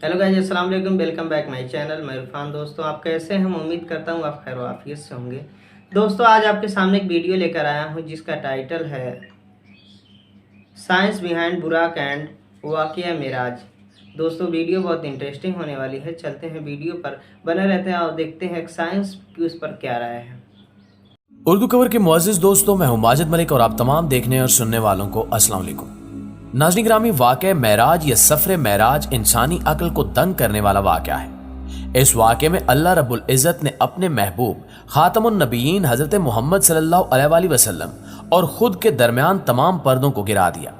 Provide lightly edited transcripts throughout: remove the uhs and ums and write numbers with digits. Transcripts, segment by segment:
Hello guys, अस्सलाम वालेकुम। Welcome back my channel. मैं इरफान। दोस्तों, आप कैसे हैं? मैं उम्मीद करता हूँ आप खैर आफियत से होंगे। दोस्तों, आज आपके सामने एक वीडियो लेकर आया हूँ जिसका टाइटल है साइंस बिहाइंड बुराक एंड वाक़िया मेराज। दोस्तों, वीडियो बहुत इंटरेस्टिंग होने वाली है। चलते हैं वीडियो पर, बने रहते हैं और देखते हैं साइंस की उस पर क्या राय है। उर्दू कवर के मुअज़्ज़िज़ दोस्तों, मैं हूं माजिद मलिक और आप तमाम देखने और सुनने वालों को अस्सलाम वालेकुम। नाज़रीन ग्रामी, वाक़या मेराज या सफ़र मेराज इंसानी अक्ल को दंग करने वाला वाक़या है। इस वाक़े में अल्लाह रब्बुल इज़्ज़त ने अपने महबूब ख़ातमुन नबीयीन हज़रत मोहम्मद सल्लल्लाहु अलैहि वसल्लम और खुद के दरमियान तमाम पर्दों को गिरा दिया।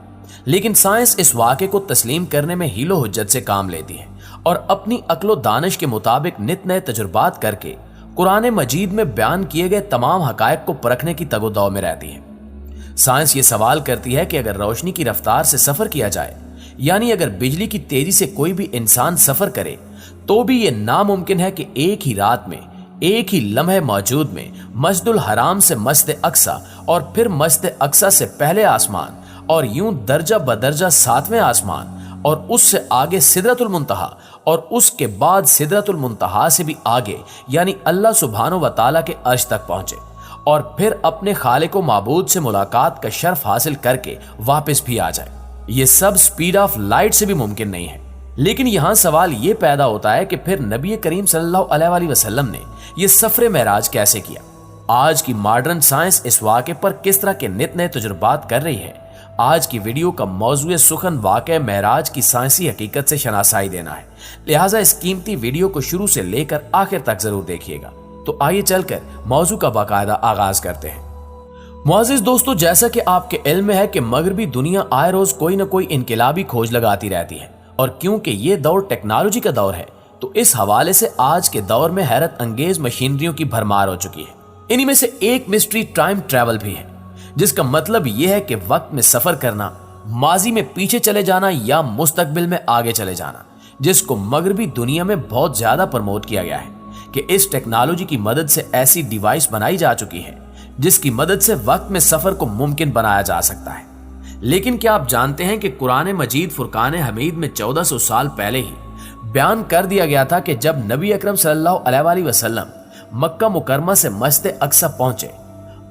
लेकिन साइंस इस वाक़े को तस्लीम करने में हीलो हुज्जत से काम लेती है और अपनी अक्लो दानिश के मुताबिक नित नए तजुर्बात करके कुरान मजीद में बयान किए गए तमाम हकायक को परखने की तगोदौ में रहती है। साइंस ये सवाल करती है कि अगर रोशनी की रफ्तार से सफर किया जाए, यानी अगर बिजली की तेजी से कोई भी इंसान सफर करे, तो भी ये नामुमकिन है कि एक ही रात में, एक ही लम्हे मौजूद में मस्जिदुल हराम से मस्जिद अक्सा और फिर मस्जिद अक्सा से पहले आसमान और यूं दर्जा बदर्जा सातवें आसमान और उससे आगे सिदरतुल मुंतहा और उसके बाद सिदरतुल मुंतहा से भी आगे यानी अल्लाह सुब्हानो व तआला के अर्श तक पहुंचे और फिर अपने खालिक व माबूद से मुलाकात का शर्फ हासिल करके वापस भी आ जाए। ये सब स्पीड ऑफ लाइट से भी मुमकिन नहीं है। लेकिन यहां सवाल ये पैदा होता है कि फिर नबी करीम सल्लल्लाहु अलैहि वसल्लम ने यह सफर मेराज कैसे किया। आज की मॉडर्न साइंस इस वाक़े पर किस तरह के नित नए तजुर्बात कर रही है। आज की वीडियो का मौजूद सुखन वाक़या मेराज की साइंसी हकीकत से शनासाई देना है, लिहाजा इस कीमती वीडियो को शुरू से लेकर आखिर तक जरूर देखिएगा। तो आइए चलकर मौजू का बाकायदा आगाज करते हैं। मुअज़्ज़िज़ दोस्तों, जैसा कि आपके इल्म में है कि मगरबी दुनिया आए रोज कोई न कोई इनकलाबी खोज लगाती रहती है और क्योंकि ये दौर टेक्नोलॉजी का दौर है तो इस हवाले से आज के दौर में हैरत अंगेज मशीनरियों की भरमार हो चुकी है। इन्हीं में से एक मिस्ट्री टाइम ट्रैवल भी है, जिसका मतलब यह है कि वक्त में सफर करना, माजी में पीछे चले जाना या मुस्तकबिल में आगे चले जाना, जिसको मगरबी दुनिया में बहुत ज्यादा प्रमोट किया गया है कि इस टेक्नोलॉजी की मदद से ऐसी डिवाइस बनाई जा चुकी है जिसकी मदद से वक्त में सफर को मुमकिन बनाया जा सकता है। लेकिन क्या आप जानते हैं कि कुरान मजीद फुरकान हमीद में 1400 साल पहले ही बयान कर दिया गया था कि जब नबी अकरम सल्लल्लाहु अलैहि वसल्लम मक्का मुकरमा से मस्जिद अक्सा पहुंचे,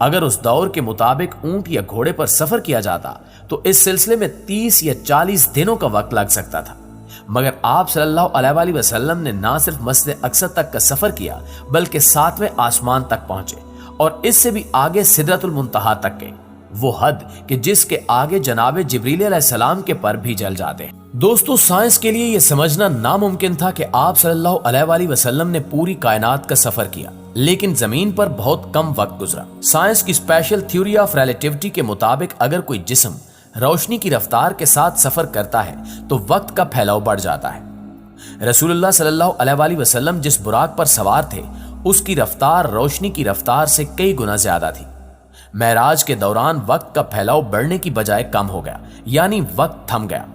अगर उस दौर के मुताबिक ऊंट या घोड़े पर सफर किया जाता तो इस सिलसिले में 30 या 40 दिनों का वक्त लग सकता था। मगर आप सल्लल्लाहु अलैहि वसल्लम ने ना सिर्फ मस्जिद अक्सा तक का सफर किया बल्कि 7वें आसमान तक पहुंचे और इससे भी आगे सिदरतुल मुंतहा तक गए, वो हद कि जिसके आगे जनाब जिब्रील अलैहिस्सलाम के पर भी जल जाते हैं। दोस्तों, साइंस के लिए यह समझना नामुमकिन था कि आप सल्लल्लाहु अलैहि वसल्लम ने पूरी कायनात का सफर किया, लेकिन जमीन पर बहुत कम वक्त गुजरा। साइंस की स्पेशल थ्योरी ऑफ रिलेटिविटी के मुताबिक अगर कोई जिस्म रोशनी की रफ्तार के साथ सफर करता है तो वक्त का फैलाव बढ़ जाता है। रसूलुल्लाह सल्लल्लाहु अलैहि वसल्लम जिस बुराक पर सवार थे उसकी रफ्तार रोशनी की रफ्तार से कई गुना ज्यादा थी। मेराज के दौरान वक्त का फैलाव बढ़ने की बजाय कम हो गया, यानी वक्त थम गया।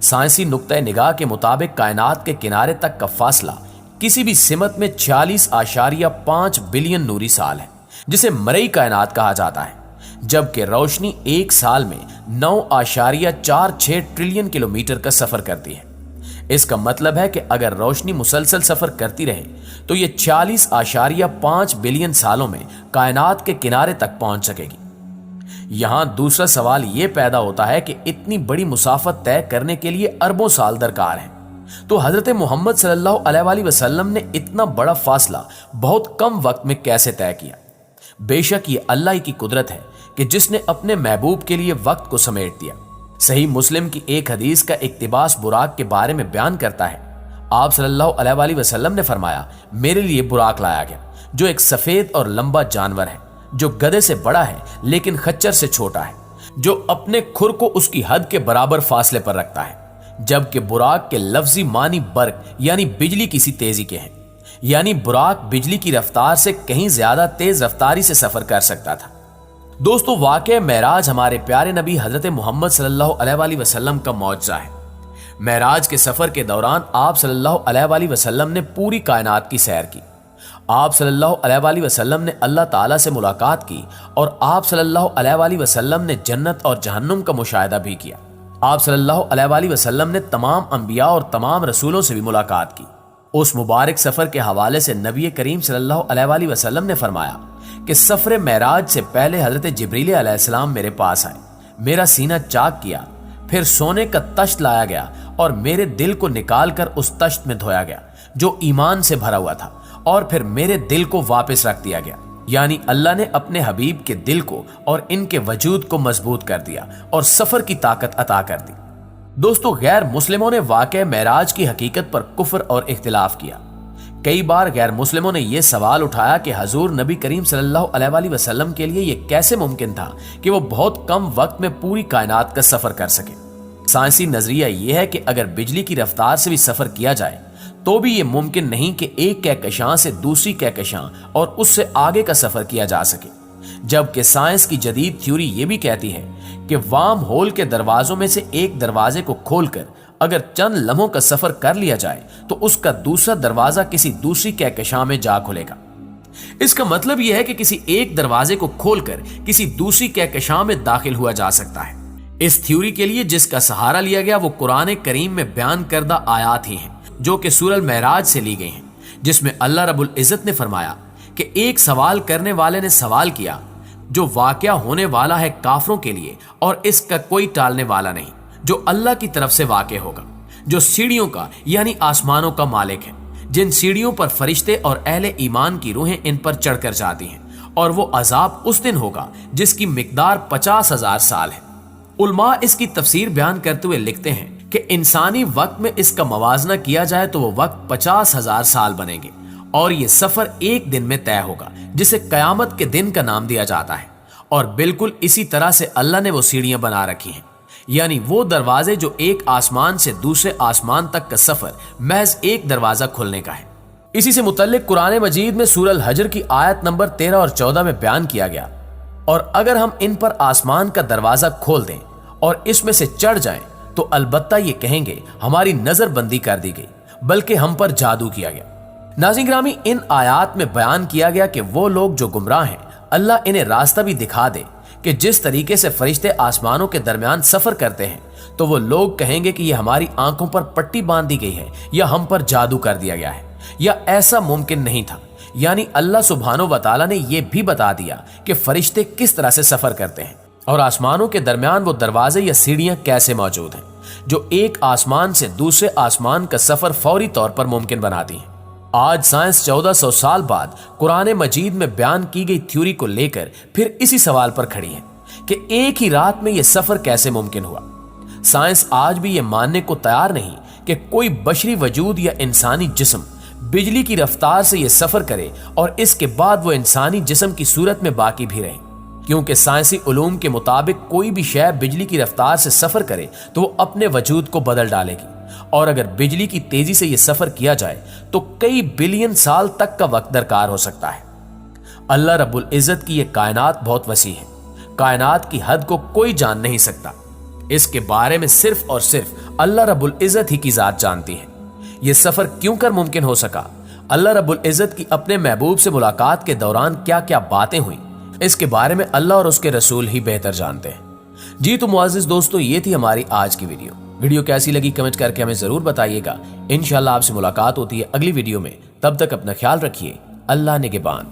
साइंसी नुक्ता निगाह के मुताबिक कायनात के किनारे तक का फासला किसी भी सिमत में 46.5 बिलियन नूरी साल है, जिसे मरई कायनात कहा जाता है, जबकि रोशनी एक साल में 9.46 ट्रिलियन किलोमीटर का सफर करती है। इसका मतलब है कि अगर रोशनी मुसलसल सफर करती रहे तो ये 46.5 बिलियन सालों में कायनात के किनारे तक पहुंच सकेगी। यहां दूसरा सवाल यह पैदा होता है कि इतनी बड़ी मुसाफत तय करने के लिए अरबों साल दरकार है, तो हजरत मोहम्मद सल्लल्लाहु अलैहि वसल्लम ने इतना बड़ा फासला बहुत कम वक्त में कैसे तय किया। बेशक ये अल्लाह की कुदरत है कि जिसने अपने महबूब के लिए वक्त को समेट दिया। सही मुस्लिम की एक हदीस का इक्तिबास बुराक के बारे में बयान करता है। आप सल्लल्लाहु अलैहि वसल्लम ने फरमाया, मेरे लिए बुराक लाया गया जो एक सफेद और लंबा जानवर है, जो गधे से बड़ा है लेकिन खच्चर से छोटा है, जो अपने खुर को उसकी हद के बराबर फासले पर रखता है, जबकि बुराक के लफ्जी मानी बर्क यानी बिजली की सी तेजी के हैं, यानी बुराक बिजली की रफ्तार से कहीं ज्यादा तेज रफ्तारी से सफर कर सकता था। दोस्तों, वाक़या मेराज हमारे प्यारे नबी हजरत मोहम्मद सल्लल्लाहु अलैहि वसल्लम का मौजज़ा है। मेराज के सफर के दौरान आप सल्लल्लाहु अलैहि वसल्लम ने पूरी कायनात की सैर की। आप सल्लल्लाहु अलैहि वसल्लम ने अल्लाह ताला से मुलाकात की और आप सल्लल्लाहु अलैहि वसल्लम ने जन्नत और जहन्नुम का मुशाहिदा भी किया। آپ صلی اللہ علیہ وسلم نے تمام انبیاء اور تمام رسولوں سے بھی ملاقات کی۔ اس مبارک سفر کے حوالے سے نبی کریم صلی اللہ علیہ وسلم نے فرمایا کہ سفر معراج سے پہلے حضرت جبریل علیہ السلام میرے پاس آئے، میرا سینہ چاک کیا، پھر سونے کا تشت لایا گیا اور میرے دل کو نکال کر اس تشت میں دھویا گیا جو ایمان سے بھرا ہوا تھا، اور پھر میرے دل کو واپس رکھ دیا گیا۔ یعنی اللہ نے اپنے حبیب کے دل کو اور ان کے وجود کو مضبوط کر دیا اور سفر کی طاقت عطا کر دی۔ دوستو، غیر مسلموں نے واقعہ معراج کی حقیقت پر کفر اور اختلاف کیا۔ کئی بار غیر مسلموں نے یہ سوال اٹھایا کہ حضور نبی کریم صلی اللہ علیہ وسلم کے لیے یہ کیسے ممکن تھا کہ وہ بہت کم وقت میں پوری کائنات کا سفر کر سکے۔ سائنسی نظریہ یہ ہے کہ اگر بجلی کی رفتار سے بھی سفر کیا جائے تو بھی یہ ممکن نہیں کہ ایک کہکشاں سے دوسری کہکشاں اور اس سے آگے کا سفر کیا جا سکے، جبکہ سائنس کی جدید تھیوری یہ بھی کہتی ہے کہ وارم ہول کے دروازوں میں سے ایک دروازے کو کھول کر اگر چند لمحوں کا سفر کر لیا جائے تو اس کا دوسرا دروازہ کسی دوسری کہکشاں میں جا کھلے گا۔ اس کا مطلب یہ ہے کہ کسی ایک دروازے کو کھول کر کسی دوسری کہکشاں میں داخل ہوا جا سکتا ہے۔ اس تھیوری کے لیے جس کا سہارا لیا گیا وہ قرآن کریم میں بیان کردہ آیات ہی ہیں جو کہ سورہ المعراج سے لی گئی ہیں، جس میں اللہ رب العزت نے فرمایا کہ ایک سوال کرنے والے نے سوال کیا جو واقعہ ہونے والا ہے کافروں کے لیے اور اس کا کوئی ٹالنے والا نہیں، جو اللہ کی طرف سے واقع ہوگا، جو سیڑھیوں کا یعنی آسمانوں کا مالک ہے، جن سیڑھیوں پر فرشتے اور اہل ایمان کی روحیں ان پر چڑھ کر جاتی ہیں، اور وہ عذاب اس دن ہوگا جس کی مقدار 50,000 سال ہے۔ علماء اس کی تفسیر بیان کرتے ہوئے لکھتے ہیں کہ انسانی وقت میں اس کا موازنہ کیا جائے تو وہ وقت 50,000 سال بنے گے، اور یہ سفر ایک دن میں طے ہوگا جسے قیامت کے دن کا نام دیا جاتا ہے۔ اور بالکل اسی طرح سے اللہ نے وہ سیڑھیاں بنا رکھی ہیں، یعنی وہ دروازے جو ایک آسمان سے دوسرے آسمان تک کا سفر محض ایک دروازہ کھلنے کا ہے۔ اسی سے متعلق قرآن مجید میں سورہ الحجر کی آیت نمبر 13 اور 14 میں بیان کیا گیا، اور اگر ہم ان پر آسمان کا دروازہ کھول دیں اور اس میں سے چڑھ جائیں تو البتہ یہ کہیں گے ہماری نظر بندی کر دی گئی، بلکہ ہم پر جادو کیا گیا۔ ناظرین گرامی، ان آیات میں بیان کیا گیا کہ وہ لوگ جو گمراہ ہیں اللہ انہیں راستہ بھی دکھا دے کہ جس طریقے سے فرشتے آسمانوں کے درمیان سفر کرتے ہیں تو وہ لوگ کہیں گے کہ یہ ہماری آنکھوں پر پٹی باندھ دی گئی ہے یا ہم پر جادو کر دیا گیا ہے یا ایسا ممکن نہیں تھا۔ یعنی اللہ سبحانہ و تعالیٰ نے یہ بھی بتا دیا کہ فرشتے کس طرح سے سفر کرتے ہیں اور آسمانوں کے درمیان وہ دروازے یا سیڑھیاں کیسے موجود ہیں جو ایک آسمان سے دوسرے آسمان کا سفر فوری طور پر ممکن بناتی ہیں۔ آج سائنس 1400 سال بعد قرآن مجید میں بیان کی گئی تھیوری کو لے کر پھر اسی سوال پر کھڑی ہے کہ ایک ہی رات میں یہ سفر کیسے ممکن ہوا۔ سائنس آج بھی یہ ماننے کو تیار نہیں کہ کوئی بشری وجود یا انسانی جسم بجلی کی رفتار سے یہ سفر کرے اور اس کے بعد وہ انسانی جسم کی صورت میں باقی بھی رہے، کیونکہ سائنسی علوم کے مطابق کوئی بھی شے بجلی کی رفتار سے سفر کرے تو وہ اپنے وجود کو بدل ڈالے گی، اور اگر بجلی کی تیزی سے یہ سفر کیا جائے تو کئی بلین سال تک کا وقت درکار ہو سکتا ہے۔ اللہ رب العزت کی یہ کائنات بہت وسیع ہے، کائنات کی حد کو کوئی جان نہیں سکتا، اس کے بارے میں صرف اور صرف اللہ رب العزت ہی کی ذات جانتی ہے۔ یہ سفر کیوں کر ممکن ہو سکا، اللہ رب العزت کی اپنے محبوب سے ملاقات کے دوران کیا کیا باتیں ہوئیں، اس کے بارے میں اللہ اور اس کے رسول ہی بہتر جانتے ہیں۔ جی تو معزز دوستو، یہ تھی ہماری آج کی ویڈیو کیسی لگی کمنٹ کر کے ہمیں ضرور بتائیے گا۔ انشاءاللہ آپ سے ملاقات ہوتی ہے اگلی ویڈیو میں، تب تک اپنا خیال رکھیے۔ اللہ نگہبان۔